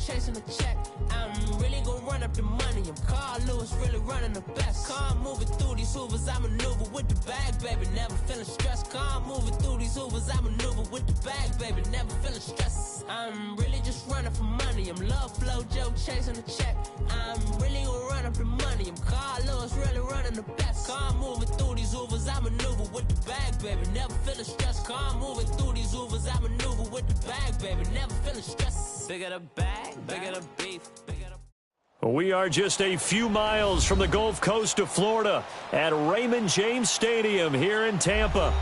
chasing the check. I'm really gonna run up the money. I'm Carl Lewis, really running the best. Car moving through these Hoovers, I maneuver with the bag, baby. Never feeling stressed. Car moving through these Hoovers, I maneuver with the bag, baby. Never feeling stressed. I'm really just running for money. I'm love flow, Joe chasing the check. I'm really gonna run up the money. I'm Carl Lewis, really running the best. Car moving through these Hoovers, I maneuver with the bag, baby. Never feeling stressed. Car moving through these Hoovers, I maneuver with the bag, baby. Never feeling stressed. Bigger the bag, bigger the beef, bigger the... We are just a few miles from the Gulf Coast of Florida at Raymond James Stadium here in Tampa.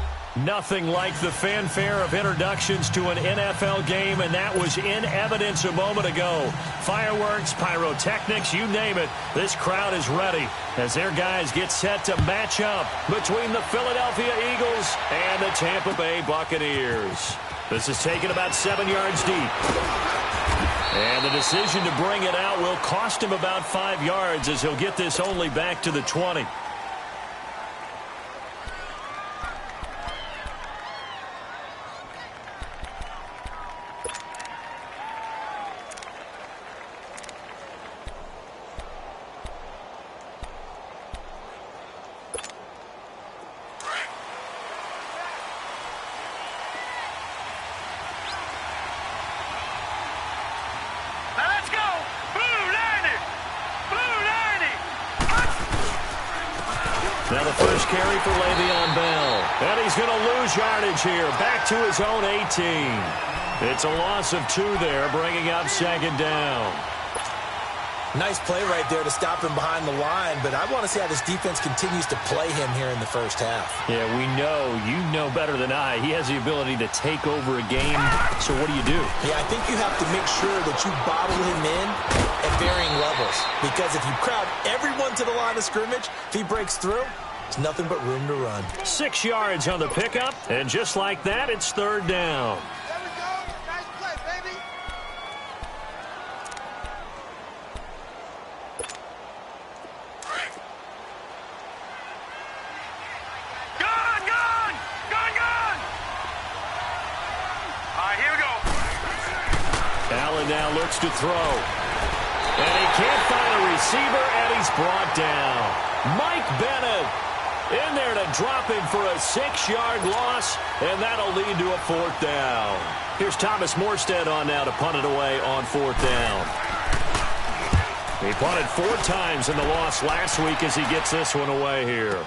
Nothing like the fanfare of introductions to an NFL game, and that was in evidence a moment ago. Fireworks, pyrotechnics, you name it. This crowd is ready as their guys get set to match up between the Philadelphia Eagles and the Tampa Bay Buccaneers. This is taken about 7 yards deep. And the decision to bring it out will cost him about 5 yards as he'll get this only back to the 20. Now the first carry for Le'Veon Bell. And he's going to lose yardage here. Back to his own 18. It's a loss of 2 there, bringing up second down. Nice play right there to stop him behind the line, but I want to see how this defense continues to play him here in the first half. Yeah, we know. You know better than I. He has the ability to take over a game. So what do you do? Yeah, I think you have to make sure that you bottle him in at varying levels. Because if you crowd everyone to the line of scrimmage, if he breaks through, it's nothing but room to run. 6 yards on the pickup, and just like that, it's third down. There we go. Nice play, baby. Allen now looks to throw. And he can't find a receiver, and he's brought down. Mike Bennett in there to drop him for a 6-yard loss, and that'll lead to a fourth down. Here's Thomas Morstead on now to punt it away on fourth down. He punted 4 times in the loss last week as he gets this one away here.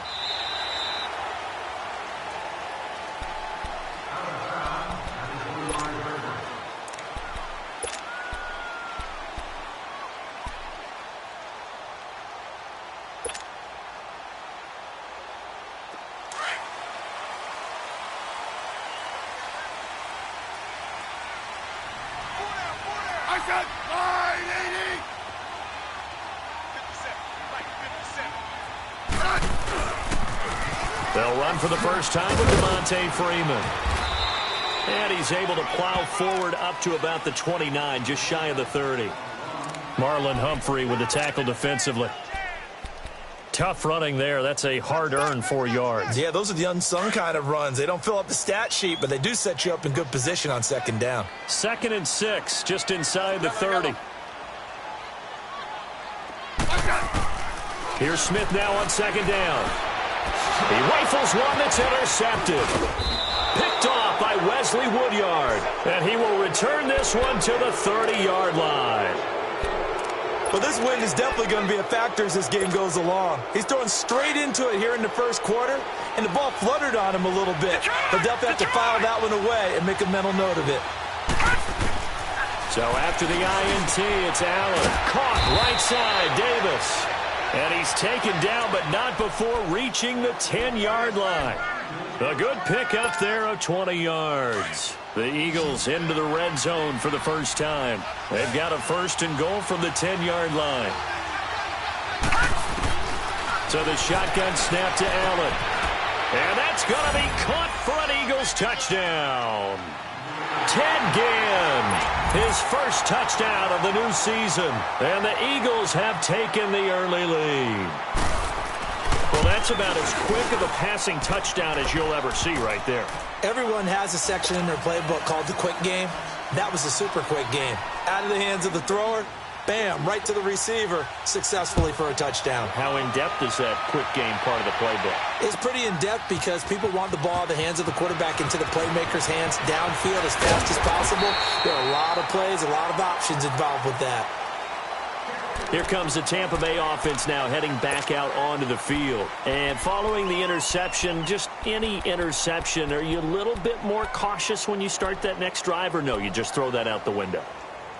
They'll run for the first time with Devontae Freeman. And he's able to plow forward up to about the 29, just shy of the 30. Marlon Humphrey with the tackle defensively. Tough running there. That's a hard-earned 4 yards. Yeah, those are the unsung kind of runs. They don't fill up the stat sheet, but they do set you up in good position on second down. 2nd and 6, just inside the 30. Here's Smith now on second down. He rifles one that's intercepted. Picked off by Wesley Woodyard. And he will return this one to the 30-yard line. Well, this win is definitely going to be a factor as this game goes along. He's throwing straight into it here in the first quarter, and the ball fluttered on him a little bit. He'll definitely have to file that one away and make a mental note of it. So after the INT, it's Allen. Caught right side, Davis. And he's taken down, but not before reaching the 10-yard line. A good pickup there of 20 yards. The Eagles into the red zone for the first time. They've got a 1st and goal from the 10-yard line. So the shotgun snap to Allen. And that's going to be caught for an Eagles touchdown. Ted Ginn, his first touchdown of the new season. And the Eagles have taken the early lead. Well, that's about as quick of a passing touchdown as you'll ever see right there. Everyone has a section in their playbook called the quick game. That was a super quick game. Out of the hands of the thrower, bam, right to the receiver, successfully for a touchdown. How in-depth is that quick game part of the playbook? It's pretty in-depth because people want the ball out of the hands of the quarterback into the playmaker's hands downfield as fast as possible. There are a lot of plays, a lot of options involved with that. Here comes the Tampa Bay offense now heading back out onto the field. And following the interception, just any interception, are you a little bit more cautious when you start that next drive, or no, you just throw that out the window?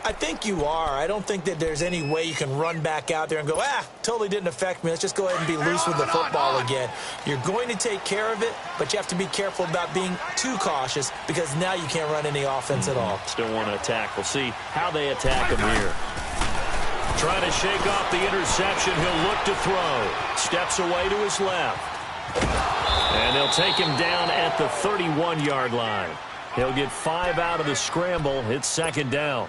I think you are. I don't think that there's any way you can run back out there and go, totally didn't affect me. Let's just go ahead and be loose with the football again. You're going to take care of it, but you have to be careful about being too cautious because now you can't run any offense at all. Still want to attack. We'll see how they attack him here. Trying to shake off the interception. He'll look to throw. Steps away to his left. And they'll take him down at the 31-yard line. He'll get 5 out of the scramble. It's second down.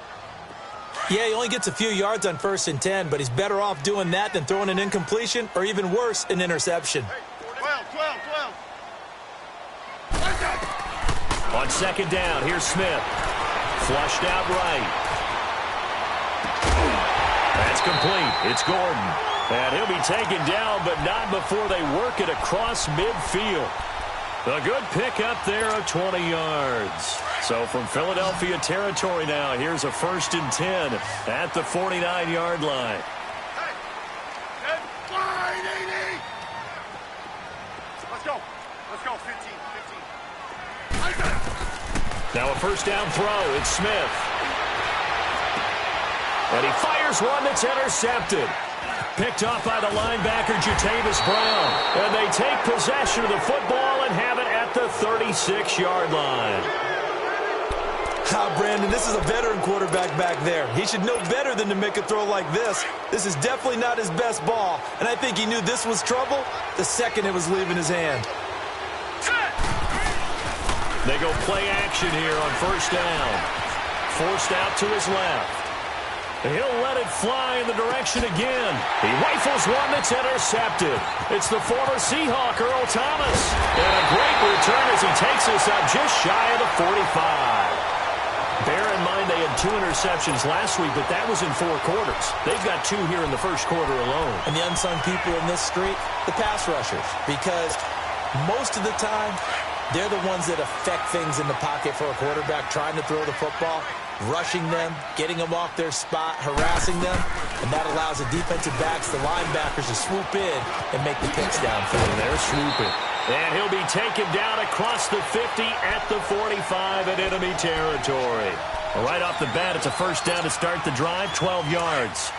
Yeah, he only gets a few yards on 1st and 10, but he's better off doing that than throwing an incompletion or even worse, an interception. 12. On second down, here's Smith. Flushed out right. That's complete. It's Gordon. And he'll be taken down, but not before they work it across midfield. A good pickup there of 20 yards. So from Philadelphia territory now, here's a 1st and 10 at the 49-yard line. Let's go, 15. Now a first down throw. It's Smith. And he fires one that's intercepted. Picked off by the linebacker, Jatavis Brown. And they take possession of the football and have it at the 36-yard line. Brandon, this is a veteran quarterback back there. He should know better than to make a throw like this. This is definitely not his best ball, and I think he knew this was trouble the second it was leaving his hand. They go play action here on first down. Forced out to his left. He'll let it fly in the direction again. He rifles one that's intercepted. It's the former Seahawk, Earl Thomas. And a great return as he takes us up just shy of the 45. Bear in mind they had 2 interceptions last week, but that was in 4 quarters. They've got 2 here in the first quarter alone. And the unsung people in this streak, the pass rushers, because most of the time, they're the ones that affect things in the pocket for a quarterback trying to throw the football, rushing them, getting them off their spot, harassing them, and that allows the defensive backs, the linebackers, to swoop in and make the picks downfield. And they're swooping. And he'll be taken down across the 50 at the 45 in enemy territory. Right off the bat, it's a first down to start the drive, 12 yards.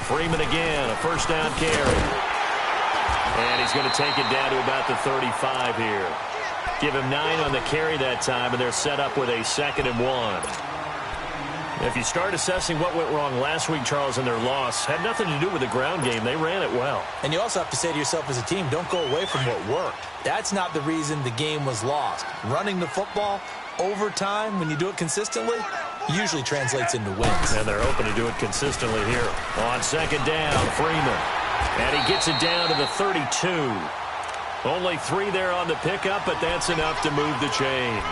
Freeman again, a first down carry. And he's going to take it down to about the 35 here. Give him 9 on the carry that time, and they're set up with a 2nd and 1. If you start assessing what went wrong last week, Charles, in their loss, had nothing to do with the ground game. They ran it well. And you also have to say to yourself as a team, don't go away from what worked. That's not the reason the game was lost. Running the football over time, when you do it consistently, usually translates into wins. And they're open to do it consistently here. On second down, Freeman. And he gets it down to the 32. Only 3 there on the pickup, but that's enough to move the chains.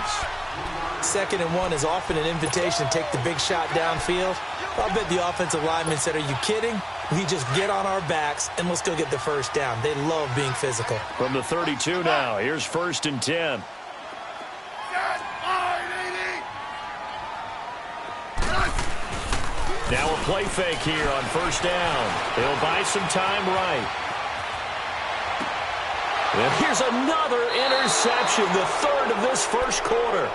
2nd and 1 is often an invitation to take the big shot downfield. I'll bet the offensive lineman said, are you kidding? We just get on our backs and let's go get the first down. They love being physical. From the 32 now, here's 1st and 10. Now a play fake here on first down. He'll buy some time right. And here's another interception, the 3rd of this first quarter.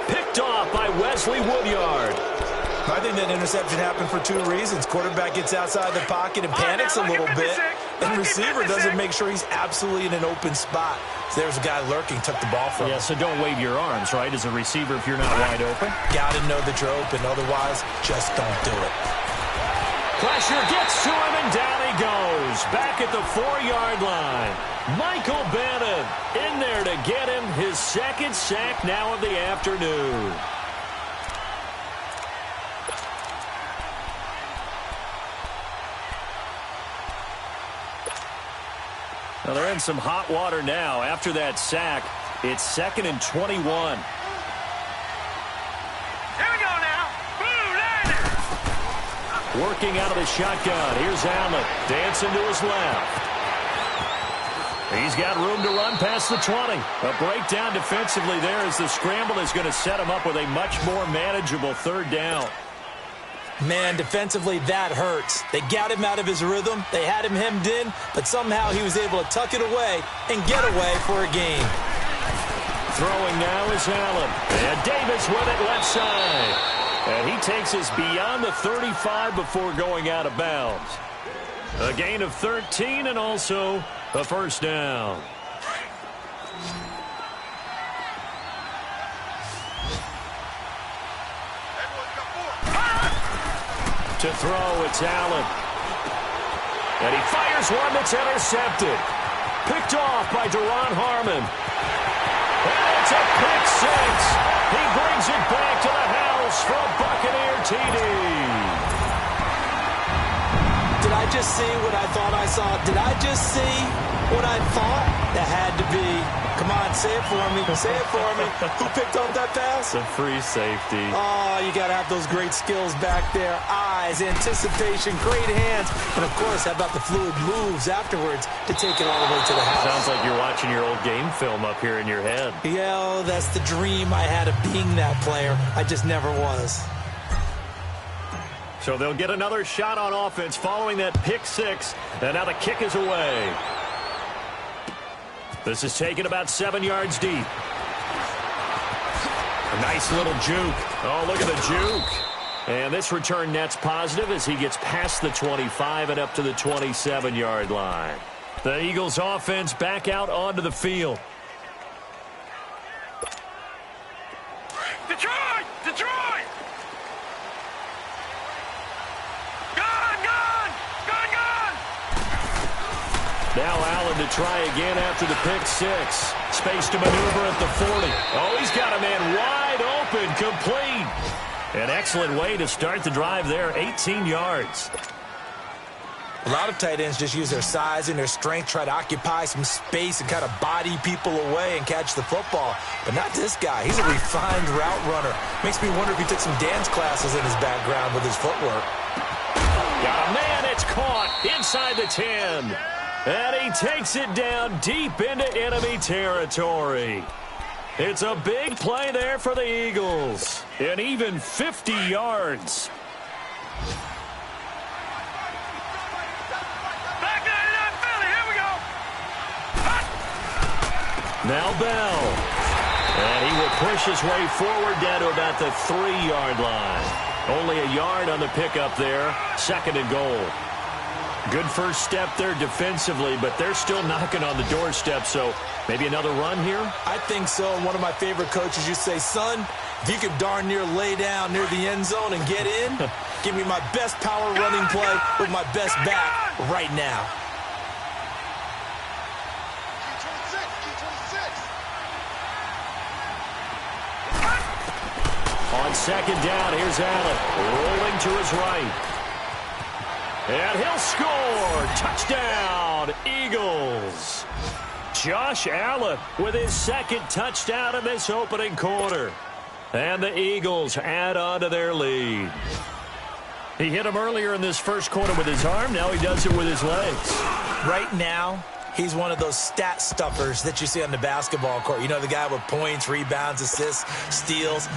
Picked off by Wesley Woodyard. I think that interception happened for 2 reasons. Quarterback gets outside the pocket and panics a little bit. And receiver doesn't make sure he's absolutely in an open spot. So there's a guy lurking, took the ball from him. Yeah, so don't wave your arms, right, as a receiver if you're not wide open. Got to know that you're open. Otherwise, just don't do it. Pressure gets to him, and down he goes. Back at the 4-yard line. Michael Bannon in there to get him his 2nd sack now of the afternoon. Well, they're in some hot water now. After that sack, it's 2nd and 21. Here we go now. Boom, there it is. Working out of the shotgun. Here's Allen. Dancing to his left. He's got room to run past the 20. A breakdown defensively there as the scramble is going to set him up with a much more manageable 3rd down. Man, defensively, that hurts. They got him out of his rhythm. They had him hemmed in, but somehow he was able to tuck it away and get away for a gain. Throwing now is Allen. And Davis with it left side. And he takes us beyond the 35 before going out of bounds. A gain of 13 and also a 1st down. To throw, it's Allen. And he fires one that's intercepted. Picked off by Duron Harmon. And it's a pick 6. He brings it back to the house for a Buccaneer TD. Did I just see what I thought I saw? Did I just see what I thought? That had to be. Come on, say it for me. Say it for me. Who picked up that pass? It's a free safety. Oh, you got to have those great skills back there. Eyes, anticipation, great hands. And, of course, how about the fluid moves afterwards to take it all the way to the house? Sounds like you're watching your old game film up here in your head. Yeah, oh, that's the dream I had of being that player. I just never was. So they'll get another shot on offense following that pick 6. And now the kick is away. This is taken about 7 yards deep. A nice little juke. Oh, look at the juke. And this return net's positive as he gets past the 25 and up to the 27-yard line. The Eagles offense back out onto the field. Detroit! Detroit! Now Allen to try again after the pick 6. Space to maneuver at the 40. Oh, he's got a man wide open, complete. An excellent way to start the drive there, 18 yards. A lot of tight ends just use their size and their strength, try to occupy some space and kind of body people away and catch the football. But not this guy. He's a refined route runner. Makes me wonder if he took some dance classes in his background with his footwork. Got a man, it's caught inside the 10. And he takes it down deep into enemy territory. It's a big play there for the Eagles. And even 50 yards. Back to that Philly. Here we go. Now Bell. And he will push his way forward down to about the 3-yard line. Only a yard on the pickup there. 2nd and goal. Good first step there defensively, but they're still knocking on the doorstep, so maybe another run here? I think so. And one of my favorite coaches, you say, son, if you could darn near lay down near the end zone and get in, give me my best power running play with my best back right now. On 2nd down, here's Allen rolling to his right. And he'll score. Touchdown, Eagles. Josh Allen with his 2nd touchdown in this opening quarter. And the Eagles add on to their lead. He hit him earlier in this first quarter with his arm. Now he does it with his legs. Right now, he's one of those stat stuffers that you see on the basketball court. You know, the guy with points, rebounds, assists, steals.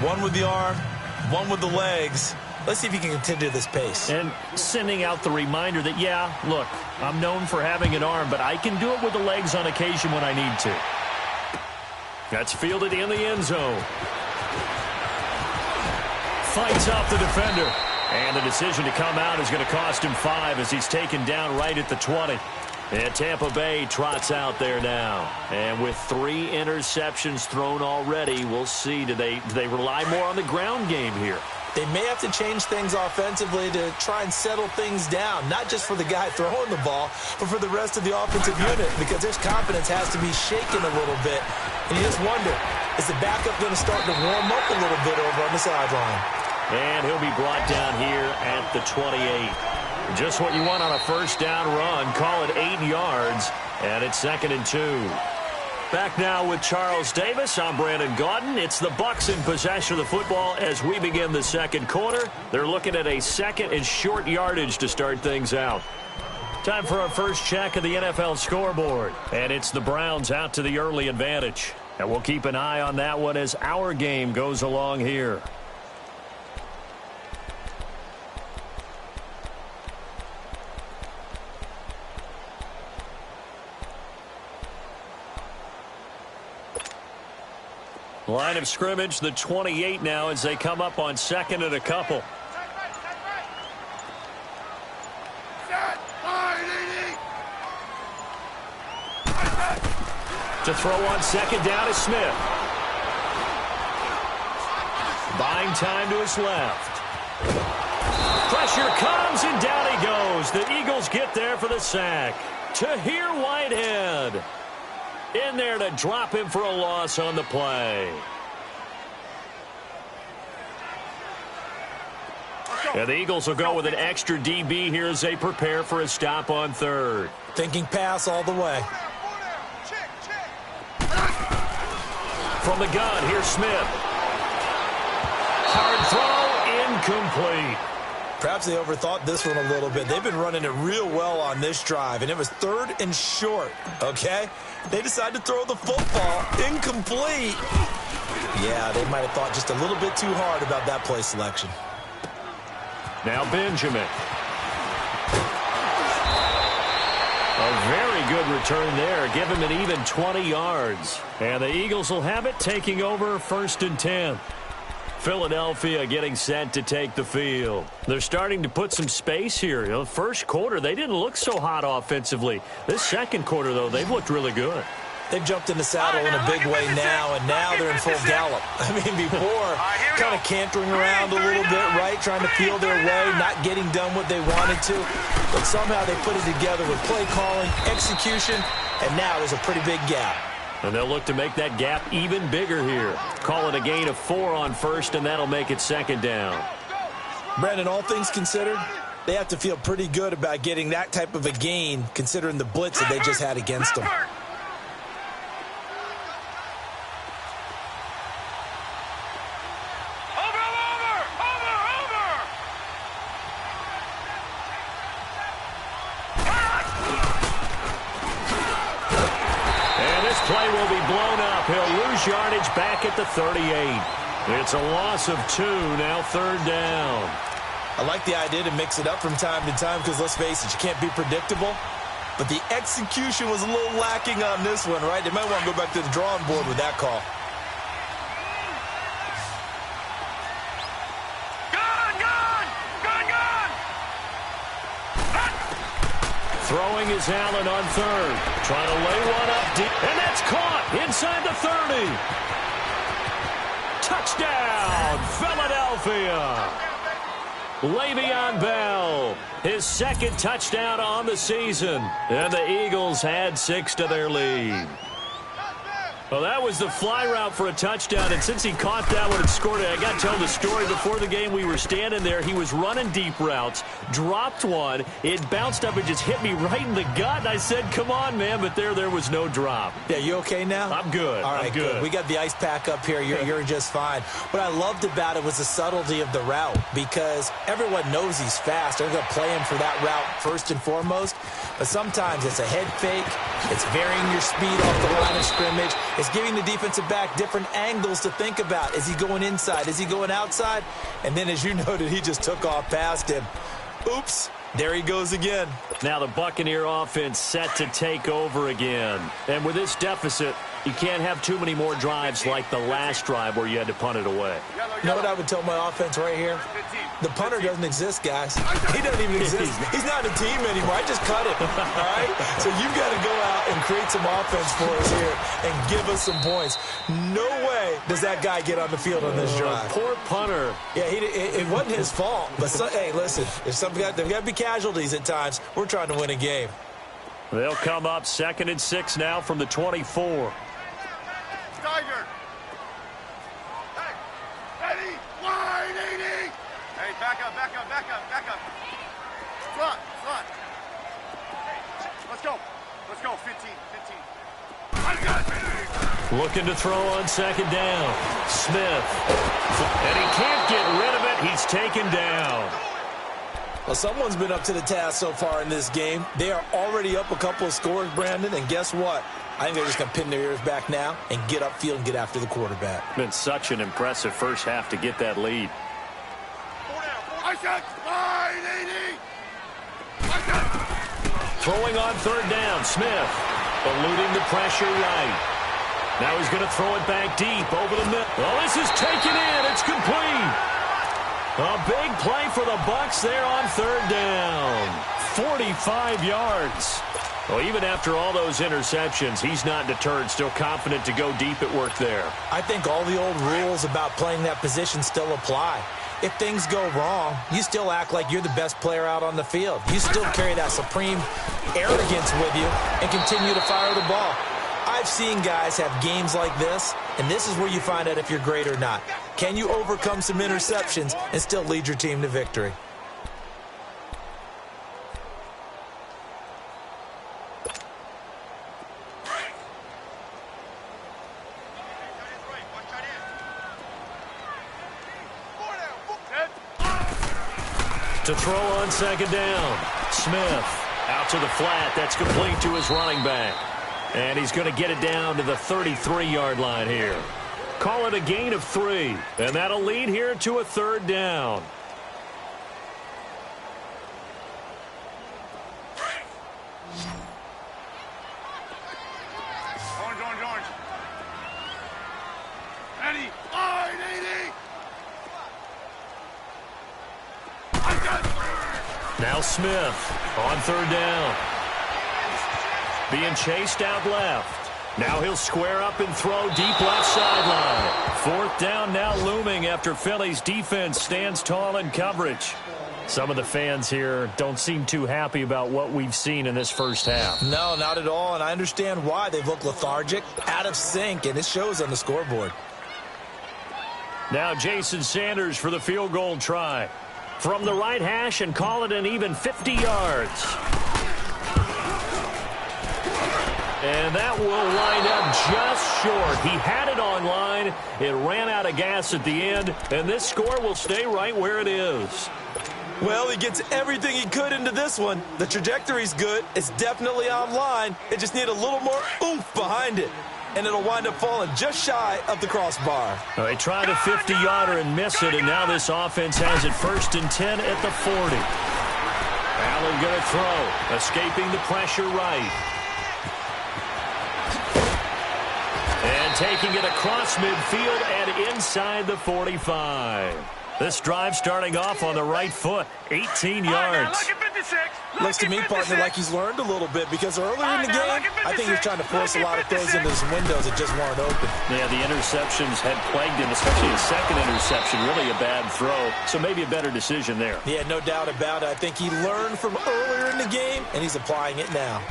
One with the arm, one with the legs. Let's see if he can continue this pace. And sending out the reminder that, yeah, look, I'm known for having an arm, but I can do it with the legs on occasion when I need to. That's fielded in the end zone. Fights off the defender. And the decision to come out is going to cost him 5 as he's taken down right at the 20. And Tampa Bay trots out there now. And with 3 interceptions thrown already, we'll see. Do they rely more on the ground game here? They may have to change things offensively to try and settle things down, not just for the guy throwing the ball, but for the rest of the offensive unit, because their confidence has to be shaken a little bit. And you just wonder, is the backup going to start to warm up a little bit over on the sideline? And he'll be brought down here at the 28. Just what you want on a first down run. Call it 8 yards. And it's 2nd and 2. Back now with Charles Davis. I'm Brandon Gaudin. It's the Bucs in possession of the football as we begin the second quarter. They're looking at a 2nd and short yardage to start things out. Time for our first check of the NFL scoreboard. And it's the Browns out to the early advantage. And we'll keep an eye on that one as our game goes along here. Line of scrimmage, the 28 now as they come up on 2nd and a couple. To throw on 2nd down is Smith. Buying time to his left. Pressure comes and down he goes. The Eagles get there for the sack. Tahir Whitehead in there to drop him for a loss on the play. And the Eagles will go with an extra DB here as they prepare for a stop on 3rd. Thinking pass all the way. From the gun, here's Smith. Hard throw, incomplete. Perhaps they overthought this one a little bit. They've been running it real well on this drive, and it was 3rd and short, okay? They decided to throw the football incomplete. Yeah, they might have thought just a little bit too hard about that play selection. Now Benjamin. A very good return there. Give him an even 20 yards. And the Eagles will have it, taking over 1st and 10. Philadelphia getting set to take the field. They're starting to put some space here. The first quarter, they didn't look so hot offensively. This second quarter, though, they've looked really good. They've jumped in the saddle in a big way now, and now they're in full gallop. I mean, before, kind of cantering around a little bit, right, trying to feel their way, not getting done what they wanted to. But somehow they put it together with play calling, execution, and now there's a pretty big gap. And they'll look to make that gap even bigger here. Call it a gain of 4 on 1st, and that'll make it 2nd down. Brandon, all things considered, they have to feel pretty good about getting that type of a gain, considering the blitz that they just had against them. Play will be blown up. He'll lose yardage back at the 38. It's a loss of 2, now 3rd down. I like the idea to mix it up from time to time because, let's face it, you can't be predictable. But the execution was a little lacking on this one, right? They might want to go back to the drawing board with that call. Throwing is Allen on 3rd. Trying to lay one up deep. And that's caught inside the 30. Touchdown, Philadelphia. Le'Veon Bell, his 2nd touchdown on the season. And the Eagles add 6 to their lead. Well, that was the fly route for a touchdown, and since he caught that one and scored it, I got to tell the story. Before the game, we were standing there. He was running deep routes, dropped one. It bounced up and just hit me right in the gut, and I said, come on, man, but there was no drop. Yeah, you okay now? I'm good. All right, I'm good. We got the ice pack up here. You're just fine. What I loved about it was the subtlety of the route because everyone knows he's fast. They're going to play him for that route first and foremost, but sometimes it's a head fake. It's varying your speed off the line of scrimmage. It's giving the defensive back different angles to think about. Is he going inside? Is he going outside? And then, as you noted, he just took off past him. Oops. There he goes again. Now the Buccaneer offense set to take over again. And with this deficit, you can't have too many more drives like the last drive where you had to punt it away. You know what I would tell my offense right here? The punter doesn't exist, guys. He doesn't even exist. He's not a team anymore. I just cut him, all right? So you've got to go out and create some offense for us here and give us some points. No way does that guy get on the field on this drive. Poor punter. Yeah, it wasn't his fault. But, hey, listen, there's there's got to be casualties at times. We're trying to win a game. They'll come up 2nd and 6 now from the 24. Tiger. Hey, ready, wide 80. Hey, back up, back up, back up, back up. Slot, slot. Let's go. Let's go, 15. Looking to throw on second down. Smith. And he can't get rid of it. He's taken down. Well, someone's been up to the task so far in this game. They are already up a couple of scores, Brandon, and guess what? I think they're just going to pin their ears back now and get upfield and get after the quarterback. Been such an impressive first half to get that lead. Throwing on third down, Smith. Eluding the pressure right. Now he's going to throw it back deep over the middle. Oh, this is taken in. It's complete. A big play for the Bucs there on third down. 45 yards. Well, even after all those interceptions, he's not deterred, still confident to go deep at work there. I think all the old rules about playing that position still apply. If things go wrong, you still act like you're the best player out on the field. You still carry that supreme arrogance with you and continue to fire the ball. I've seen guys have games like this, and this is where you find out if you're great or not. Can you overcome some interceptions and still lead your team to victory? To throw on second down. Smith out to the flat. That's complete to his running back. And he's going to get it down to the 33-yard line here. Call it a gain of 3. And that'll lead here to a third down. Orange. Ready. Now Smith on third down. Being chased out left. Now he'll square up and throw deep left sideline. Fourth down now looming after Philly's defense stands tall in coverage. Some of the fans here don't seem too happy about what we've seen in this first half. No, not at all, and I understand why. They've looked lethargic, out of sync, and it shows on the scoreboard. Now Jason Sanders for the field goal try. From the right hash and call it an even 50 yards. And that will wind up just short. He had it on line. It ran out of gas at the end, and this score will stay right where it is. Well, he gets everything he could into this one. The trajectory's good. It's definitely online. It just needs a little more oomph behind it. And it'll wind up falling just shy of the crossbar. Well, they tried a 50-yarder and miss it, and now this offense has it 1st and 10 at the 40. Allen going to throw, escaping the pressure right. And taking it across midfield and inside the 45. This drive starting off on the right foot, 18 yards. Looks to me, partner, like he's learned a little bit because earlier in the game, I think he was trying to force a lot of throws into his windows that just weren't open. Yeah, the interceptions had plagued him, especially his second interception, really a bad throw. So maybe a better decision there. Yeah, no doubt about it. I think he learned from earlier in the game, and he's applying it now.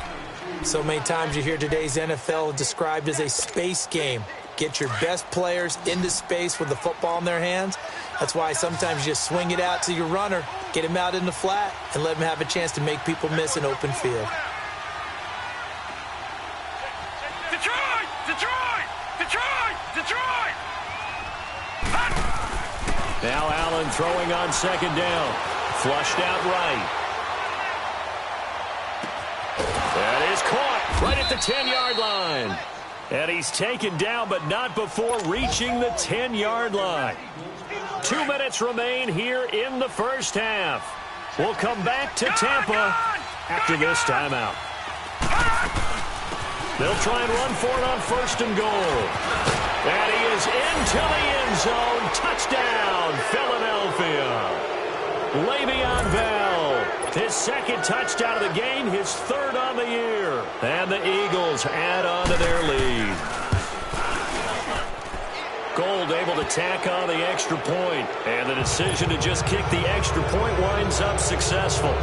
So many times you hear today's NFL described as a space game. Get your best players into space with the football in their hands. That's why sometimes you just swing it out to your runner, get him out in the flat, and let him have a chance to make people miss an open field. Detroit! Now Allen throwing on second down. Flushed out right. That is caught right at the 10-yard line. And he's taken down, but not before reaching the 10-yard line. 2 minutes remain here in the first half. We'll come back to Tampa after this timeout. They'll try and run for it on 1st and goal. And he is into the end zone. Touchdown, Philadelphia. Le'Veon Bell, his second touchdown of the game, his 3rd on the year. And the Eagles add on to their lead. Gold able to tack on the extra point, and the decision to just kick the extra point winds up successful.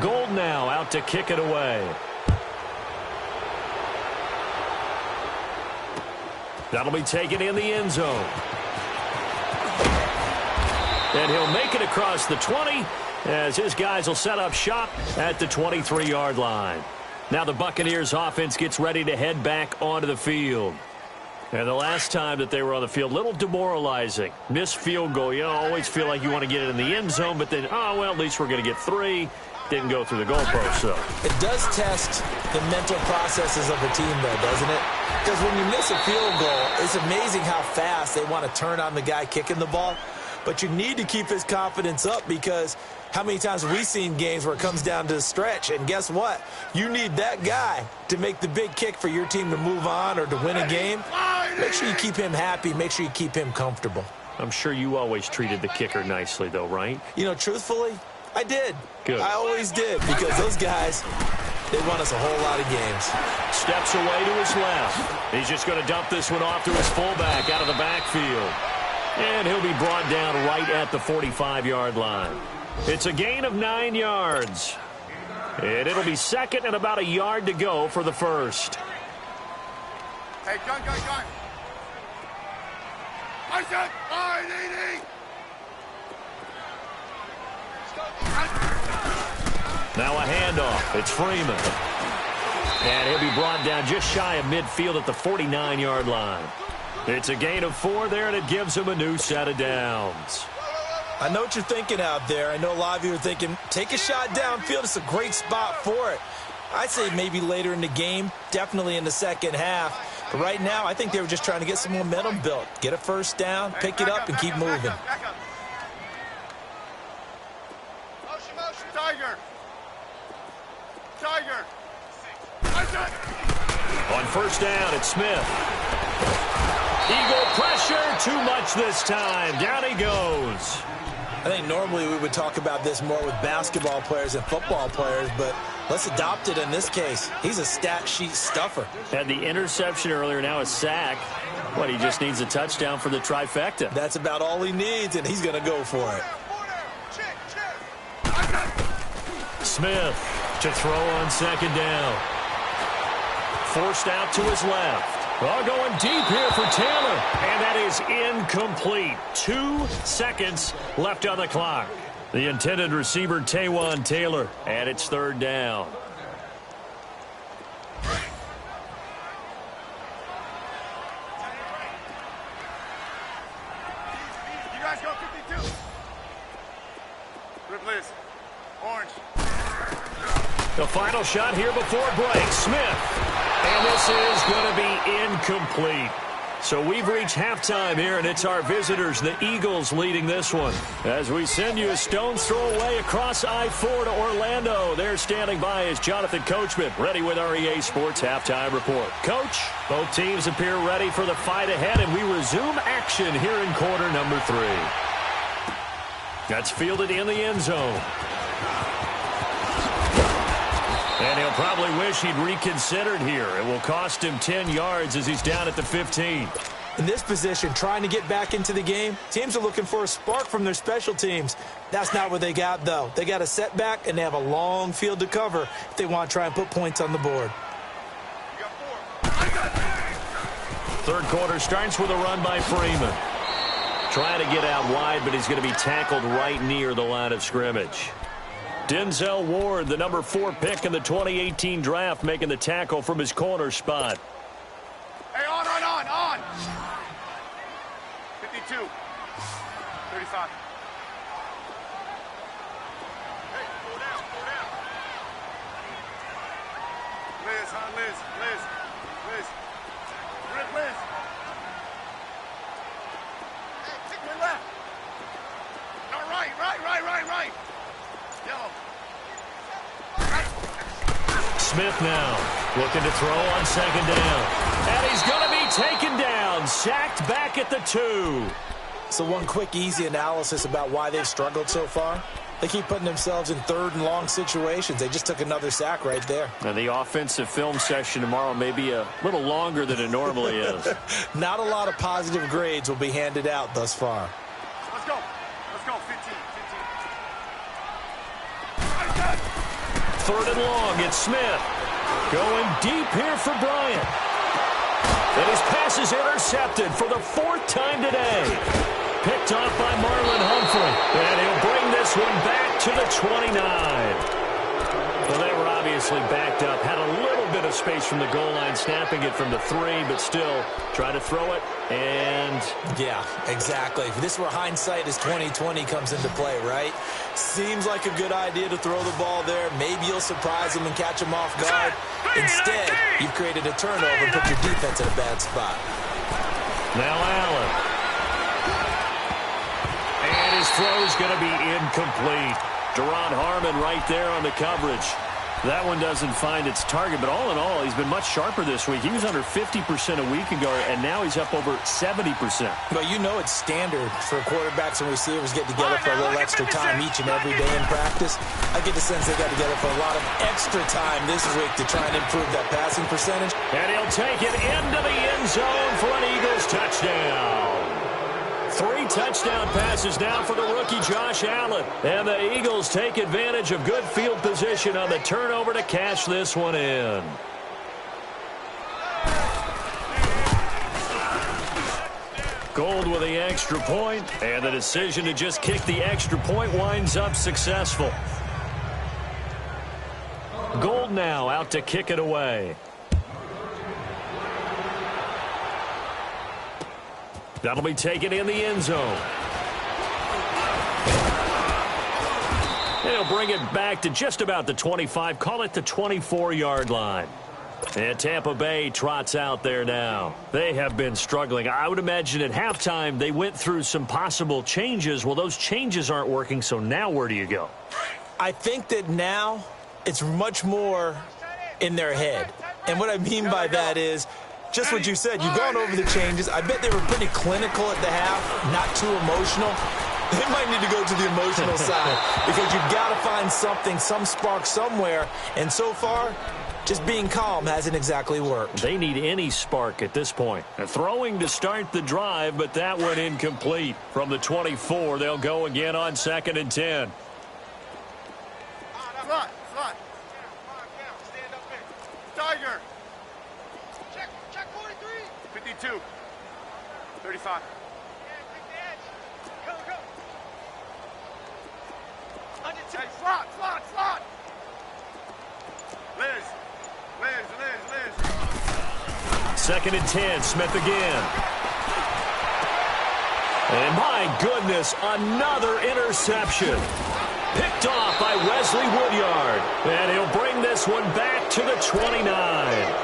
Gold now out to kick it away. That'll be taken in the end zone. And he'll make it across the 20 as his guys will set up shop at the 23-yard line. Now the Buccaneers offense gets ready to head back onto the field. And the last time that they were on the field, a little demoralizing. Missed field goal. You always feel like you want to get it in the end zone, but then, oh, well, at least we're going to get 3. Didn't go through the goalpost, so. It does test the mental processes of a team, though, doesn't it? Because when you miss a field goal, it's amazing how fast they want to turn on the guy kicking the ball. But you need to keep his confidence up because how many times have we seen games where it comes down to the stretch? And guess what? You need that guy to make the big kick for your team to move on or to win a game. Make sure you keep him happy. Make sure you keep him comfortable. I'm sure you always treated the kicker nicely, though, right? You know, truthfully, I did. Good. I always did because those guys, they won us a whole lot of games. Steps away to his left. He's just going to dump this one off to his fullback out of the backfield. And he'll be brought down right at the 45-yard line. It's a gain of 9 yards. And it'll be second and about a yard to go for the first. Hey, gun. I said, I-D-D. Now a handoff. It's Freeman. And he'll be brought down just shy of midfield at the 49-yard line. It's a gain of 4 there, and it gives him a new set of downs. I know what you're thinking out there. I know a lot of you are thinking, take a shot downfield. It's a great spot for it. I'd say maybe later in the game, definitely in the second half. But right now, I think they were just trying to get some momentum built. Get a first down, pick it up, and keep moving. Tiger. On first down, it's Smith. Eagle pressure, too much this time. Down he goes. I think normally we would talk about this more with basketball players and football players, but let's adopt it in this case. He's a stat sheet stuffer. Had the interception earlier, now a sack. What, he just needs a touchdown for the trifecta. That's about all he needs, and he's going to go for it. Smith to throw on second down. Forced out to his left. Well, going deep here for Taylor. And that is incomplete. 2 seconds left on the clock. The intended receiver, Taywan Taylor. And it's third down. You guys go 52. Rip Liz. Orange. The final shot here before break. Smith. And this is going to be incomplete. So we've reached halftime here, and it's our visitors, the Eagles, leading this one. As we send you a stone's throw away across I-4 to Orlando. There standing by is Jonathan Coachman, ready with our EA Sports Halftime Report. Coach, both teams appear ready for the fight ahead, and we resume action here in quarter number 3. That's fielded in the end zone. And he'll probably wish he'd reconsidered here. It will cost him 10 yards as he's down at the 15. In this position, trying to get back into the game, teams are looking for a spark from their special teams. That's not what they got, though. They got a setback, and they have a long field to cover if they want to try and put points on the board. Third quarter starts with a run by Freeman. Trying to get out wide, but he's going to be tackled right near the line of scrimmage. Denzel Ward, the number 4 pick in the 2018 draft, making the tackle from his corner spot. Hey, on. 52. 35. Hey, go down. Liz. Rip Liz. Hey, take me left. No, right. Yellow. Smith now looking to throw on second down. And he's going to be taken down, sacked back at the 2. So one quick, easy analysis about why they've struggled so far. They keep putting themselves in third and long situations. They just took another sack right there. And the offensive film session tomorrow may be a little longer than it normally is. Not a lot of positive grades will be handed out thus far. Let's go. 15. Third and long, it's Smith. Going deep here for Bryant. And his pass is intercepted for the 4th time today. picked off by Marlon Humphrey. And he'll bring this one back to the 29. Well, they were obviously backed up. Had a little bit of space from the goal line, snapping it from the 3, but still try to throw it. And yeah, exactly. If this were hindsight as 2020 comes into play, right? Seems like a good idea to throw the ball there. Maybe you'll surprise them and catch them off guard. Instead, you've created a turnover and put your defense in a bad spot. Now Allen. And his throw's going to be incomplete. Deron Harmon right there on the coverage. That one doesn't find its target, but all in all, he's been much sharper this week. He was under 50% a week ago, and now he's up over 70%. Well, you know it's standard for quarterbacks and receivers get together for a little extra time each and every day in practice. I get the sense they got together for a lot of extra time this week to try and improve that passing percentage. And he'll take it into the end zone for an Eagles touchdown. 3 touchdown passes now for the rookie Josh Allen. And the Eagles take advantage of good field position on the turnover to cash this one in. Gold with the extra point, and the decision to just kick the extra point winds up successful. Gold now out to kick it away. That'll be taken in the end zone. They'll bring it back to just about the 25, call it the 24-yard line. And Tampa Bay trots out there now. They have been struggling. I would imagine at halftime they went through some possible changes. Well, those changes aren't working, so now where do you go? I think that now it's much more in their head. And what I mean by that is, just what you said, you've gone over the changes. I bet they were pretty clinical at the half, not too emotional. They might need to go to the emotional side because you've got to find something, some spark somewhere. And so far, just being calm hasn't exactly worked. They need any spark at this point. Throwing to start the drive, but that one incomplete. From the 24, they'll go again on 2nd and 10. Slot. Stand up in. Tiger. Check 43. 52. 35. Go. Hey, slot. Liz. 2nd and 10, Smith again. And my goodness, another interception. Picked off by Wesley Woodyard. And he'll bring this one back to the 29.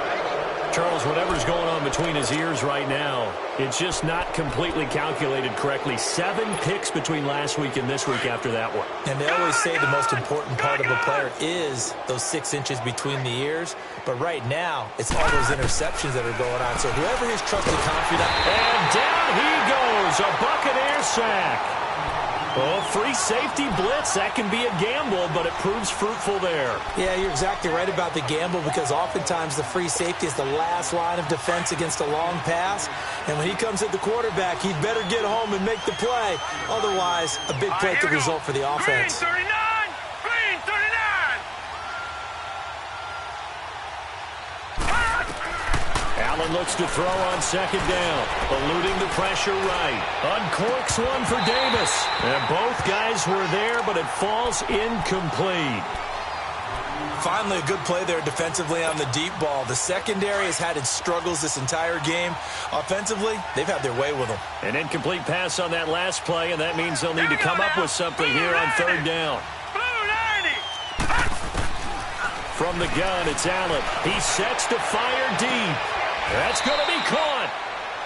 Charles, whatever's going on between his ears right now, it's just not completely calculated correctly. 7 picks between last week and this week after that one. And they always say the most important part of a player is those 6 inches between the ears. But right now, it's all those interceptions that are going on. So whoever his trusted confidant. And down he goes, a Buccaneer sack. Oh, free safety blitz, that can be a gamble, but it proves fruitful there. Yeah, you're exactly right about the gamble because oftentimes the free safety is the last line of defense against a long pass. And when he comes at the quarterback, he'd better get home and make the play. Otherwise, a big play could result for the offense. Green 39! Green 39! Allen looks to throw on 2nd down. Eluding the pressure right. Uncorks one for Davis. And both guys were there, but it falls incomplete. Finally, a good play there defensively on the deep ball. The secondary has had its struggles this entire game. Offensively, they've had their way with them. An incomplete pass on that last play, and that means they'll need to come up with something here on 3rd down. From the gun, it's Allen. He sets to fire deep. That's going to be caught.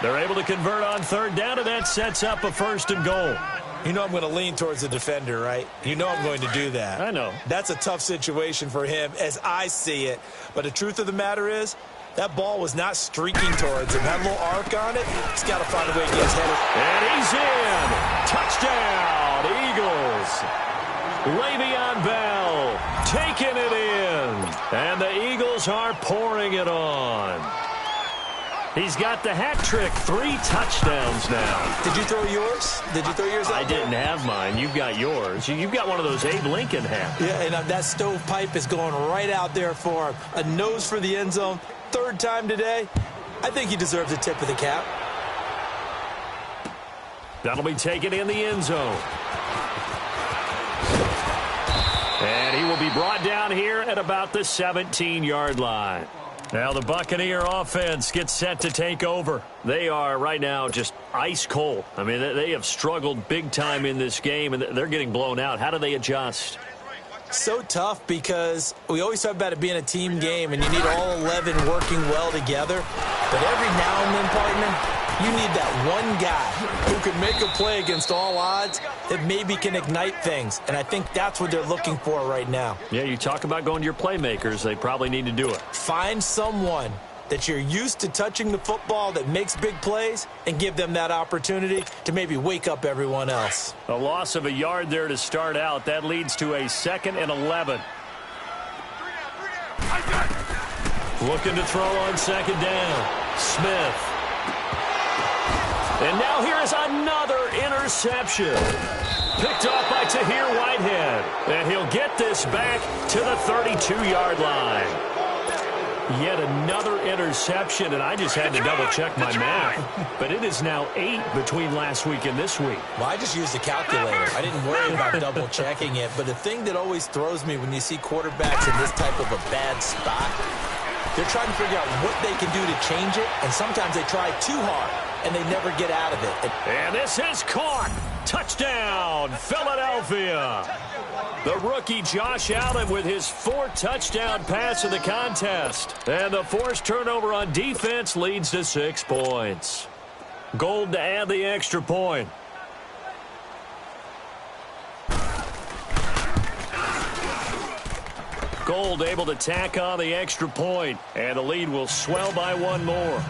They're able to convert on 3rd down, and that sets up a 1st and goal. You know I'm going to lean towards the defender, right? You know I'm going to do that. I know. That's a tough situation for him as I see it. But the truth of the matter is, that ball was not streaking towards him. That little arc on it, he's got to find a way to get his head. And he's in. Touchdown, Eagles. Le'Veon Bell taking it in. And the Eagles are pouring it on. He's got the hat trick, 3 touchdowns now. Did you throw yours? I didn't have mine. You've got yours. You've got one of those Abe Lincoln hats. Yeah, and that stovepipe is going right out there for him. A nose for the end zone. 3rd time today. I think he deserves a tip of the cap. That'll be taken in the end zone. And he will be brought down here at about the 17-yard line. Now the Buccaneer offense gets set to take over. They are right now just ice cold. I mean, they have struggled big time in this game, and they're getting blown out. How do they adjust? So tough because we always talk about it being a team game, and you need all 11 working well together. But every now and then, partner, you need that one guy who can make a play against all odds that maybe can ignite things. And I think that's what they're looking for right now. Yeah, you talk about going to your playmakers. They probably need to do it. Find someone that you're used to touching the football that makes big plays and give them that opportunity to maybe wake up everyone else. A loss of a yard there to start out. That leads to a 2nd and 11. Looking to throw on 2nd down. Smith. And now here is another interception. Picked off by Tahir Whitehead. And he'll get this back to the 32-yard line. Yet another interception, and I just had to double-check my math. But it is now 8 between last week and this week. Well, I just used a calculator. I didn't worry about double-checking it. But the thing that always throws me when you see quarterbacks in this type of a bad spot, they're trying to figure out what they can do to change it, and sometimes they try too hard, and they never get out of it. And this is caught. Touchdown, Philadelphia. The rookie Josh Allen with his 4th touchdown pass of the contest. And the forced turnover on defense leads to 6 points. Gold to add the extra point. Gold able to tack on the extra point, and the lead will swell by 1 more.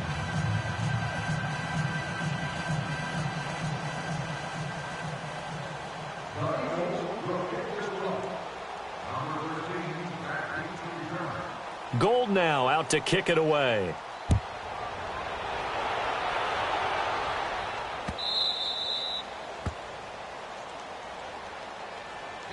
Gold now out to kick it away.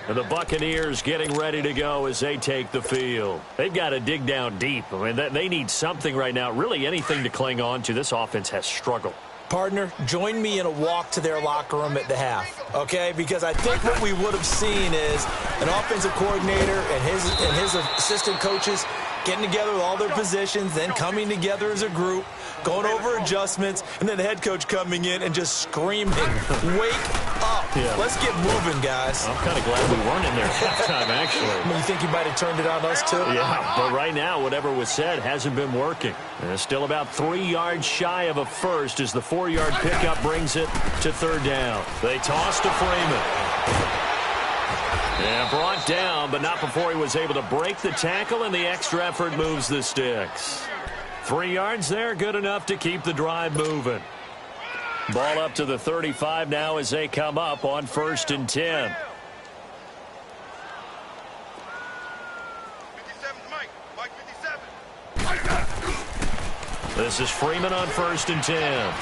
And the Buccaneers getting ready to go as they take the field. They've got to dig down deep. I mean, they need something right now, really anything to cling on to. This offense has struggled. Partner, join me in a walk to their locker room at the half, okay? Because I think what we would have seen is an offensive coordinator and his assistant coaches getting together with all their positions, then coming together as a group, going over adjustments, and then the head coach coming in and just screaming, wake up. Yeah. Let's get moving, guys. I'm kind of glad we weren't in there at halftime, actually. You think he might have turned it on us, too? Yeah, but right now, whatever was said hasn't been working. And it's still about 3 yards shy of a first as the 4-yard pickup brings it to 3rd down. They toss to Freeman. And brought down, but not before he was able to break the tackle, and the extra effort moves the sticks. 3 yards there, good enough to keep the drive moving. Ball up to the 35 now as they come up on 1st and 10. This is Freeman on 1st and 10.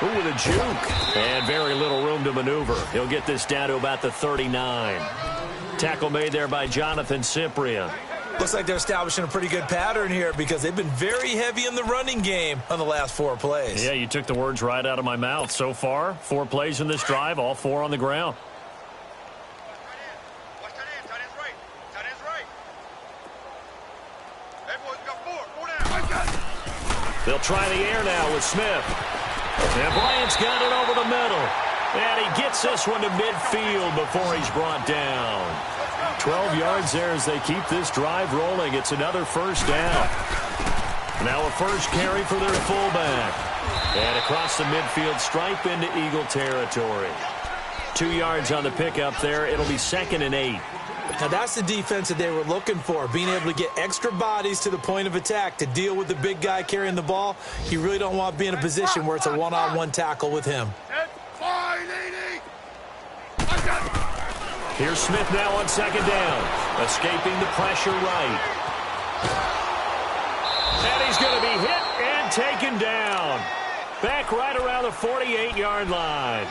Ooh, with a juke. And very little room to maneuver. He'll get this down to about the 39. Tackle made there by Jonathan Cyprien. Looks like they're establishing a pretty good pattern here because they've been very heavy in the running game on the last 4 plays. Yeah, you took the words right out of my mouth. So far, 4 plays in this drive, all 4 on the ground. They'll try the air now with Smith. And Bryant's got it over the middle. And he gets this one to midfield before he's brought down. 12 yards there as they keep this drive rolling. It's another 1st down. Now a first carry for their fullback. And across the midfield stripe into Eagle territory. 2 yards on the pickup there. It'll be 2nd and 8. Now that's the defense that they were looking for, being able to get extra bodies to the point of attack to deal with the big guy carrying the ball. You really don't want to be in a position where it's a one-on-one tackle with him. Here's Smith now on 2nd down, escaping the pressure right. And he's going to be hit and taken down. Back right around the 48-yard line.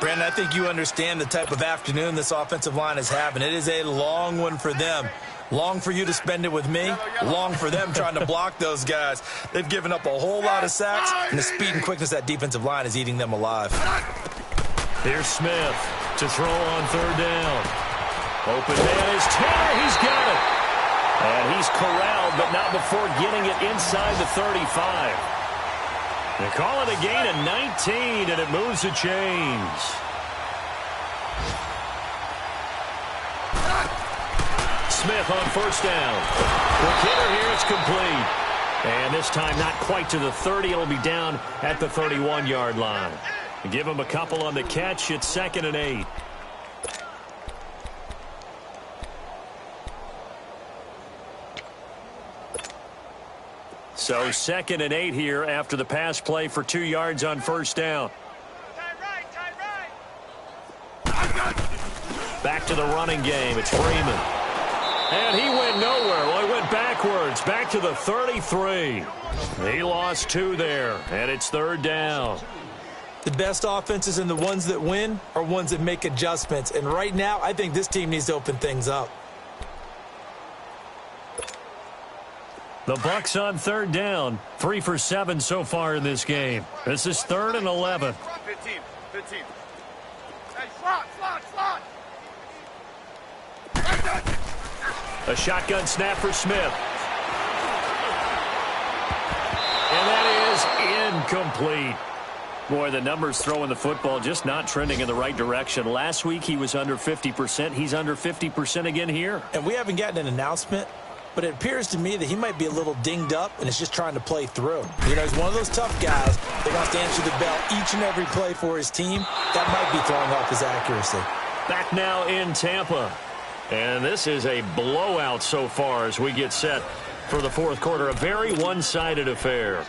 Brandon, I think you understand the type of afternoon this offensive line is having. It is a long one for them. Long for you to spend it with me. Long for them trying to block those guys. They've given up a whole lot of sacks, and the speed and quickness of that defensive line is eating them alive. Here's Smith to throw on third down. Open man is Taylor. He's got it. And he's corralled, but not before getting it inside the 35. They call it a gain of 19, and it moves the chains. Smith on first down. Quick hitter here, it's complete. And this time not quite to the 30. It'll be down at the 31-yard line. Give him a couple on the catch. It's 2nd and 8. So 2nd and 8 here after the pass play for 2 yards on first down. Back to the running game. It's Freeman. And he went nowhere. Well, he went backwards. Back to the 33. He lost 2 there. And it's 3rd down. The best offenses and the ones that win are ones that make adjustments. And right now, I think this team needs to open things up. The Bucks on 3rd down. 3 for 7 so far in this game. This is 3rd and 11. 15. Hey, slot. A shotgun snap for Smith. And that is incomplete. Boy, the numbers throwing the football just not trending in the right direction. Last week he was under 50%. He's under 50% again here. And we haven't gotten an announcement, but it appears to me that he might be a little dinged up and is just trying to play through. You know, he's one of those tough guys that wants to answer the bell each and every play for his team. That might be throwing off his accuracy. Back now in Tampa. And this is a blowout so far as we get set for the 4th quarter. A very one-sided affair.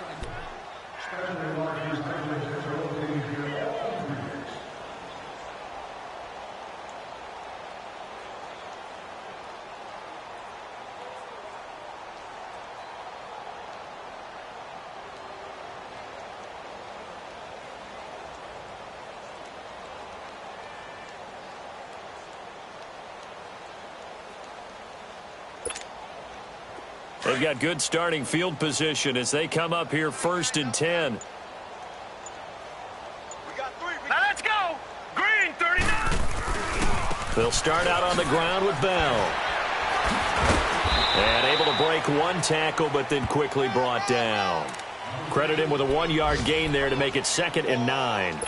They've got good starting field position as they come up here 1st and 10. We got 3. Now let's go. Green, 39. They'll start out on the ground with Bell. And able to break 1 tackle, but then quickly brought down. Credit him with a 1-yard gain there to make it 2nd and 9.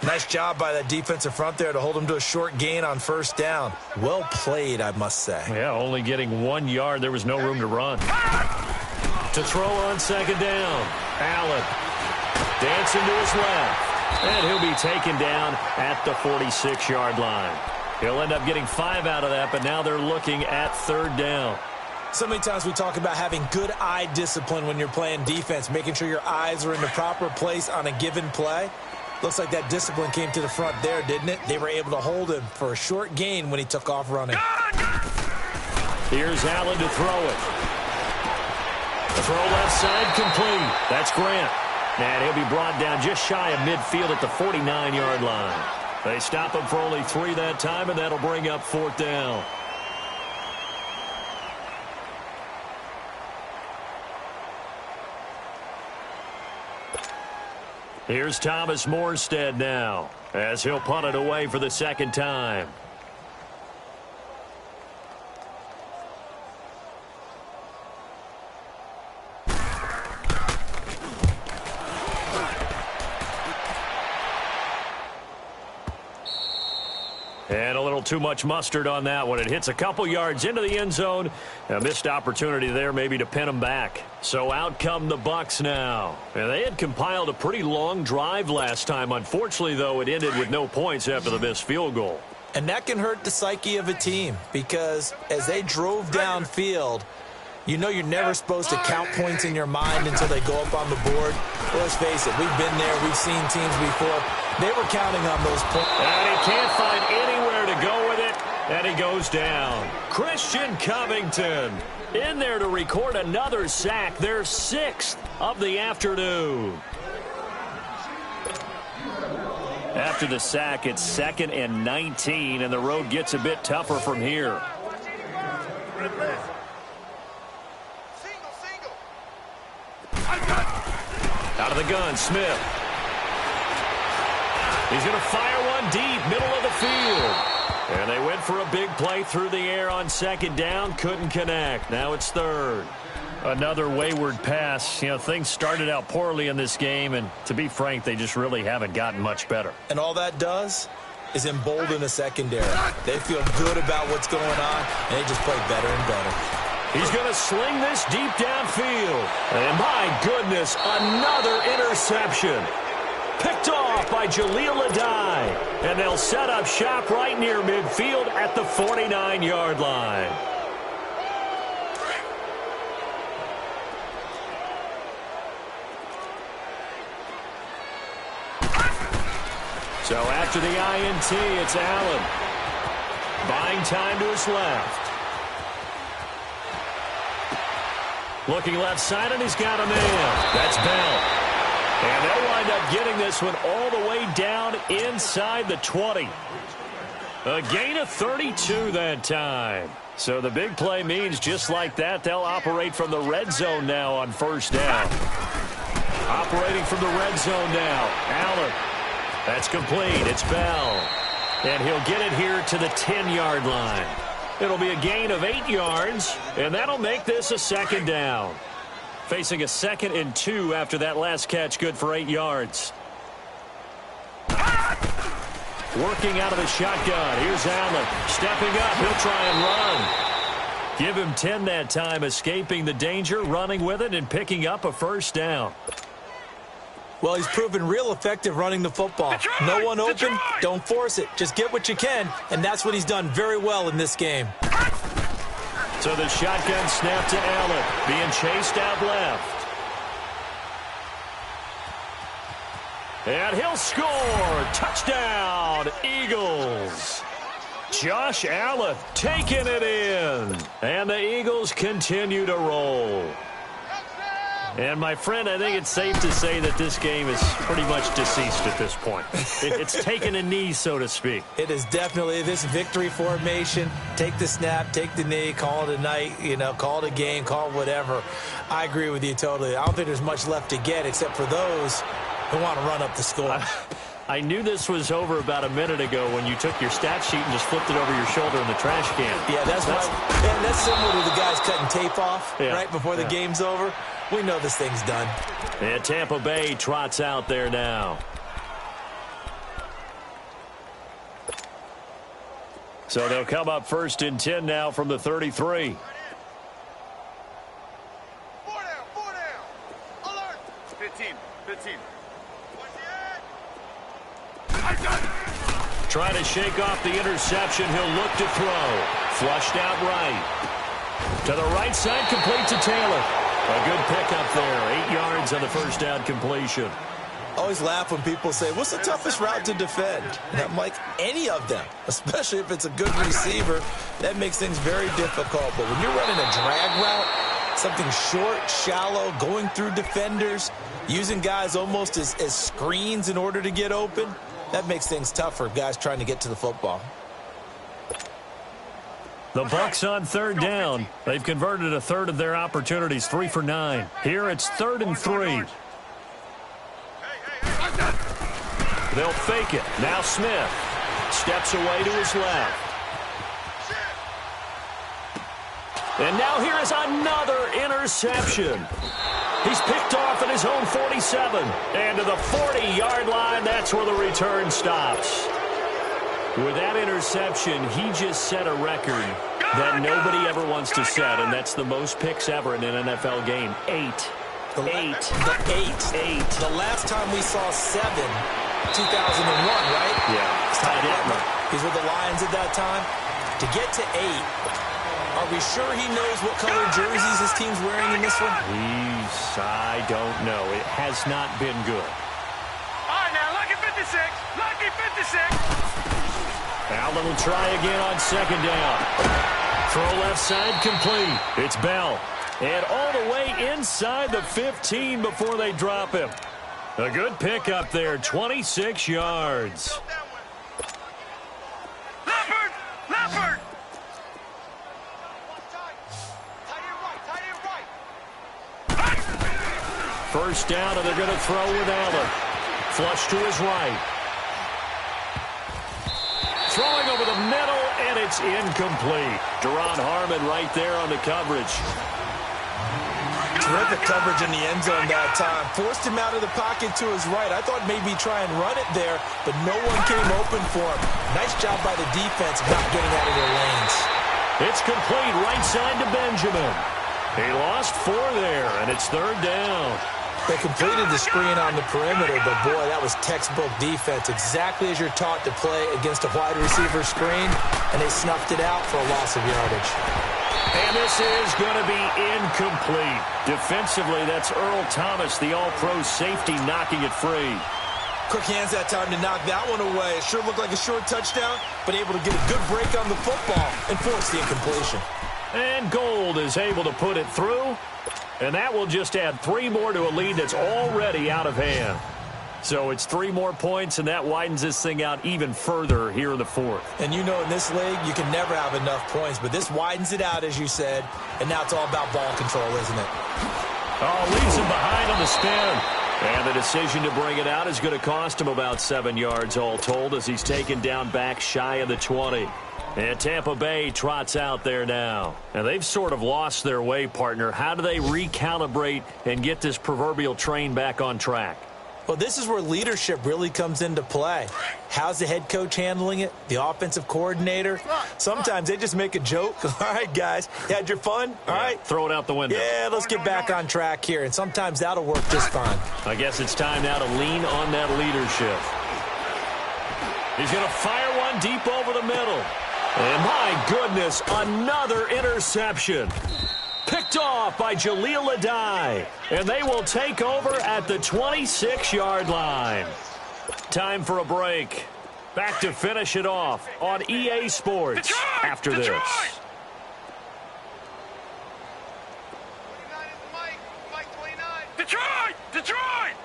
Nice job by that defensive front there to hold him to a short gain on first down. Well played, I must say. Yeah, only getting 1 yard. There was no room to run. To throw on 2nd down. Allen dancing to his left. And he'll be taken down at the 46-yard line. He'll end up getting 5 out of that, but now they're looking at 3rd down. So many times we talk about having good eye discipline when you're playing defense, making sure your eyes are in the proper place on a given play. Looks like that discipline came to the front there, didn't it? They were able to hold him for a short gain when he took off running. Here's Allen to throw it. Throw left side complete. That's Grant. And he'll be brought down just shy of midfield at the 49-yard line. They stop him for only 3 that time, and that'll bring up 4th down. Here's Thomas Morstead now as he'll punt it away for the 2nd time. And a little too much mustard on that one. It hits a couple yards into the end zone. A missed opportunity there maybe to pin them back. So out come the Bucks now. And they had compiled a pretty long drive last time. Unfortunately, though, it ended with no points after the missed field goal. And that can hurt the psyche of a team because as they drove downfield, you know you're never supposed to count points in your mind until they go up on the board. Well, let's face it, we've been there. We've seen teams before. They were counting on those points. And he can't find anywhere to go with it, and he goes down. Christian Covington in there to record another sack, their 6th of the afternoon. After the sack, it's 2nd and 19, and the road gets a bit tougher from here. Out of the gun, Smith. He's going to fire one deep, middle of the field. And they went for a big play through the air on second down. Couldn't connect. Now it's third. Another wayward pass. You know, things started out poorly in this game, and to be frank, they just really haven't gotten much better. And all that does is embolden the secondary. They feel good about what's going on, and they just play better and better. He's going to sling this deep downfield. And my goodness, another interception. Picked off by Jaleel Adai. And they'll set up shop right near midfield at the 49-yard line. So after the INT, it's Allen. Buying time to his left. Looking left side, and he's got a man. That's Bell. And they'll wind up getting this one all the way down inside the 20. A gain of 32 that time. So the big play means just like that, they'll operate from the red zone now on first down. Operating from the red zone now. Allen. That's complete. It's Bell. And he'll get it here to the 10-yard line. It'll be a gain of 8 yards, and that'll make this a second down. Facing a 2nd and 2 after that last catch, good for 8 yards. Working out of the shotgun. Here's Allen. Stepping up. He'll try and run. Give him 10 that time, escaping the danger, running with it, and picking up a first down. Well, he's proven real effective running the football. No one open, don't force it. Just get what you can, and that's what he's done very well in this game. So the shotgun snap to Allen, being chased out left. And he'll score. Touchdown, Eagles. Josh Allen taking it in. And the Eagles continue to roll. And, my friend, I think it's safe to say that this game is pretty much deceased at this point. It's taken a knee, so to speak. It is definitely this victory formation. Take the snap, take the knee, call it a night, call it a game, call it whatever. I agree with you totally. I don't think there's much left to get except for those who want to run up the score. I knew this was over about a minute ago when you took your stat sheet and just flipped it over your shoulder in the trash can. Yeah, that's similar to the guys cutting tape off right before the game's over. We know this thing's done. And Tampa Bay trots out there now. So they'll come up 1st and 10 now from the 33. 4 down. Alert. 15. Trying to shake off the interception. He'll look to throw. Flushed out right. To the right side, complete to Taylor. A good pickup there. 8 yards on the first down completion. Always laugh when people say, what's the toughest route to defend? And I'm like, any of them, especially if it's a good receiver. That makes things very difficult. But when you're running a drag route, something short, shallow, going through defenders, using guys almost as screens in order to get open, that makes things tougher, guys trying to get to the football. The Bucs on 3rd down. They've converted a third of their opportunities, 3 for 9. Here it's 3rd and 3. They'll fake it. Now Smith steps away to his left. And now here is another interception. He's picked off at his own 47. And to the 40-yard line, that's where the return stops. With that interception, he just set a record that nobody ever wants to set, and that's the most picks ever in an NFL game. 8. The last time we saw 7, 2001, right? Yeah. Tied up. He's with the Lions at that time. To get to 8, are we sure he knows what color jerseys his team's wearing in this one? I don't know. It has not been good. All right, now, lucky 56. Lucky 56. Allen will try again on 2nd down. Throw left side complete. It's Bell. And all the way inside the 15 before they drop him. A good pickup there, 26 yards. Leopard! First down, and they're going to throw with Allen. Flush to his right. Throwing over the middle, and it's incomplete. Deron Harmon right there on the coverage. Terrific coverage in the end zone that time. Forced him out of the pocket to his right. I thought maybe try and run it there, but no one came open for him. Nice job by the defense not getting out of their lanes. It's complete right side to Benjamin. He lost 4 there, and it's 3rd down. They completed the screen on the perimeter, but boy, that was textbook defense. Exactly as you're taught to play against a wide receiver screen, and they snuffed it out for a loss of yardage. And this is going to be incomplete. Defensively, that's Earl Thomas, the all-pro safety, knocking it free. Quick hands that time to knock that one away. It sure looked like a short touchdown, but able to get a good break on the football and force the incompletion. And Gold is able to put it through. And that will just add 3 more to a lead that's already out of hand. So it's 3 more points, and that widens this thing out even further here in the 4th. And you know in this league, you can never have enough points, but this widens it out, as you said, and now it's all about ball control, isn't it? Oh, leaves him behind on the spin. And the decision to bring it out is going to cost him about 7 yards all told as he's taken down back shy of the 20. And Tampa Bay trots out there now. And they've sort of lost their way, partner. How do they recalibrate and get this proverbial train back on track? Well, this is where leadership really comes into play. How's the head coach handling it? The offensive coordinator? Sometimes they just make a joke. All right, guys, you had your fun? All right. Throw it out the window. Yeah, let's get back on track here. And sometimes that'll work just fine. I guess it's time now to lean on that leadership. He's going to fire one deep over the middle. And my goodness, another interception. Picked off by Jaleel Adai. And they will take over at the 26-yard line. Time for a break. Back to finish it off on EA Sports Detroit! after this. Detroit! Detroit!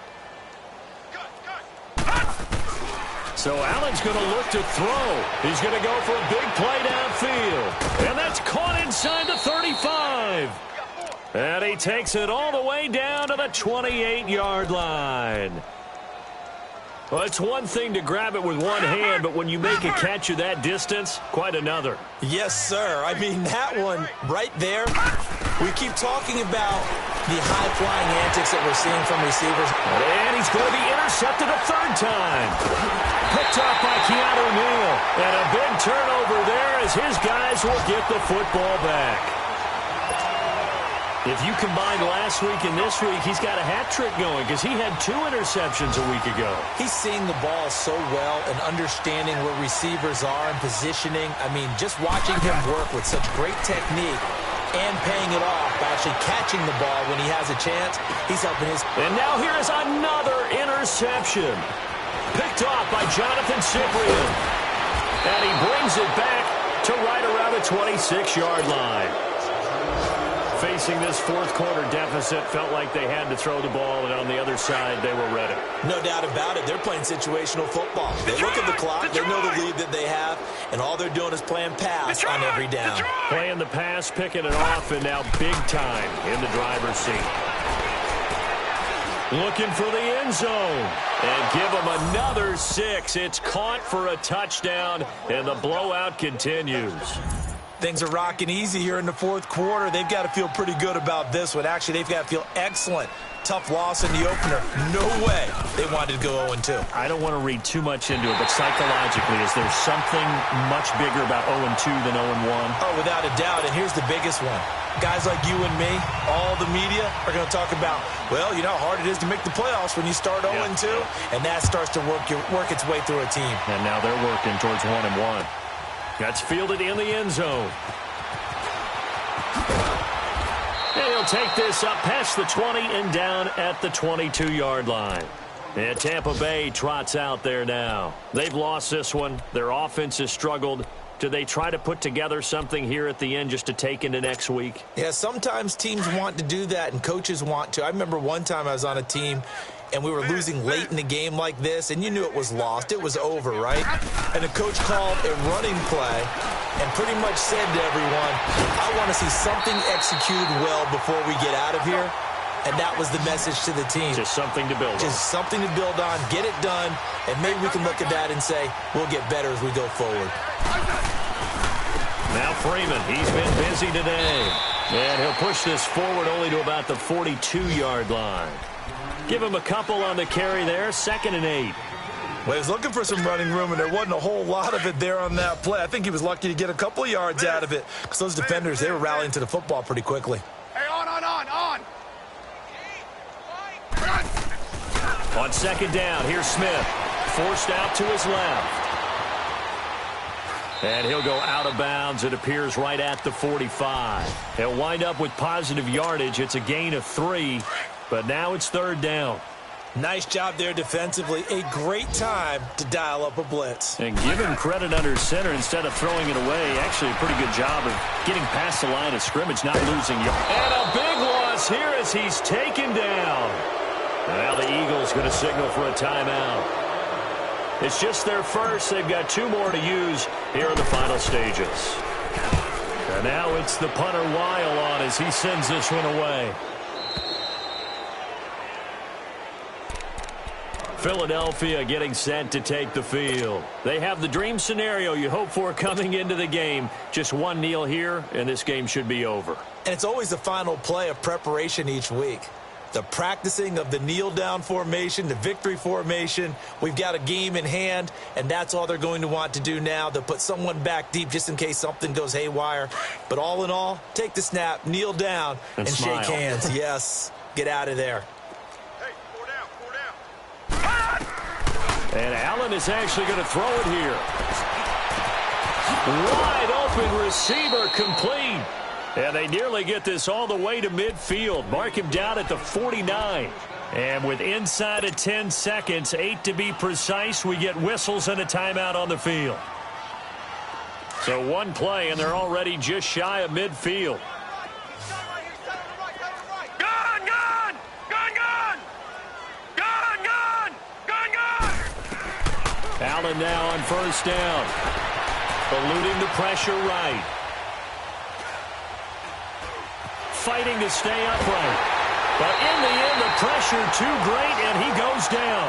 So Allen's going to look to throw. He's going to go for a big play downfield. And that's caught inside the 35. And he takes it all the way down to the 28-yard line. Well, it's one thing to grab it with one hand, but when you make a catch of that distance, quite another. Yes, sir. I mean, that one right there, we keep talking about the high-flying antics that we're seeing from receivers. And he's going to be intercepted a 3rd time. Picked up by Keanu Neal. And a big turnover there as his guys will get the football back. If you combine last week and this week, he's got a hat trick going because he had 2 interceptions a week ago. He's seeing the ball so well and understanding where receivers are and positioning. I mean, just watching him work with such great technique and paying it off by actually catching the ball when he has a chance, he's helping his... And now here is another interception. Picked off by Jonathan Cyprien. And he brings it back to right around the 26-yard line. Facing this 4th quarter deficit, felt like they had to throw the ball, and on the other side, they were ready. No doubt about it. They're playing situational football. They look at the clock, they know the lead that they have, and all they're doing is playing pass on every down. Playing the pass, picking it off, and now big time in the driver's seat. Looking for the end zone. And give them another 6. It's caught for a touchdown, and the blowout continues. Things are rocking easy here in the 4th quarter. They've got to feel pretty good about this one. Actually, they've got to feel excellent. Tough loss in the opener. No way they wanted to go 0-2. I don't want to read too much into it, but psychologically, is there something much bigger about 0-2 than 0-1? Oh, without a doubt, and here's the biggest one. Guys like you and me, all the media, are going to talk about, well, you know how hard it is to make the playoffs when you start 0-2, and that starts to work its way through a team. And now they're working towards 1-1. That's fielded in the end zone. And he'll take this up past the 20 and down at the 22-yard line. And Tampa Bay trots out there now. They've lost this one. Their offense has struggled. Do they try to put together something here at the end just to take into next week? Yeah, sometimes teams want to do that and coaches want to. I remember one time I was on a team and we were losing late in the game like this, and you knew it was lost. It was over, right? And the coach called a running play and pretty much said to everyone, I want to see something executed well before we get out of here. and that was the message to the team. Just something to build on. Just something to build on, get it done, and maybe we can look at that and say, we'll get better as we go forward. Now Freeman, he's been busy today. And he'll push this forward only to about the 42-yard line. Give him a couple on the carry there, 2nd and 8. Well, he was looking for some running room, and there wasn't a whole lot of it there on that play. I think he was lucky to get a couple of yards out of it because those defenders, they were rallying to the football pretty quickly. Hey, on. On 2nd down, here's Smith. Forced out to his left. And he'll go out of bounds, it appears, right at the 45. He'll wind up with positive yardage. It's a gain of 3, but now it's 3rd down. Nice job there defensively. A great time to dial up a blitz. And give him credit under center instead of throwing it away. Actually, a pretty good job of getting past the line of scrimmage, not losing yards. And a big loss here as he's taken down. Now the Eagles going to signal for a timeout. It's just their first. They've got 2 more to use here in the final stages. And now it's the punter Weil on as he sends this one away. Philadelphia getting set to take the field. They have the dream scenario you hope for coming into the game. Just one kneel here, and this game should be over. And it's always the final play of preparation each week. The practicing of the kneel-down formation, the victory formation. We've got a game in hand, and that's all they're going to want to do now. They'll put someone back deep just in case something goes haywire. But all in all, take the snap, kneel down, and shake hands. Yes, get out of there. Hey, 4 down. And Allen is actually going to throw it here. Wide open receiver complete. And they nearly get this all the way to midfield. Mark him down at the 49. And with inside of 10 seconds, 8 to be precise, we get whistles and a timeout on the field. So one play, and they're already just shy of midfield. Allen now on 1st down. Eluding the pressure right. Fighting to stay upright. But in the end, the pressure too great, and he goes down.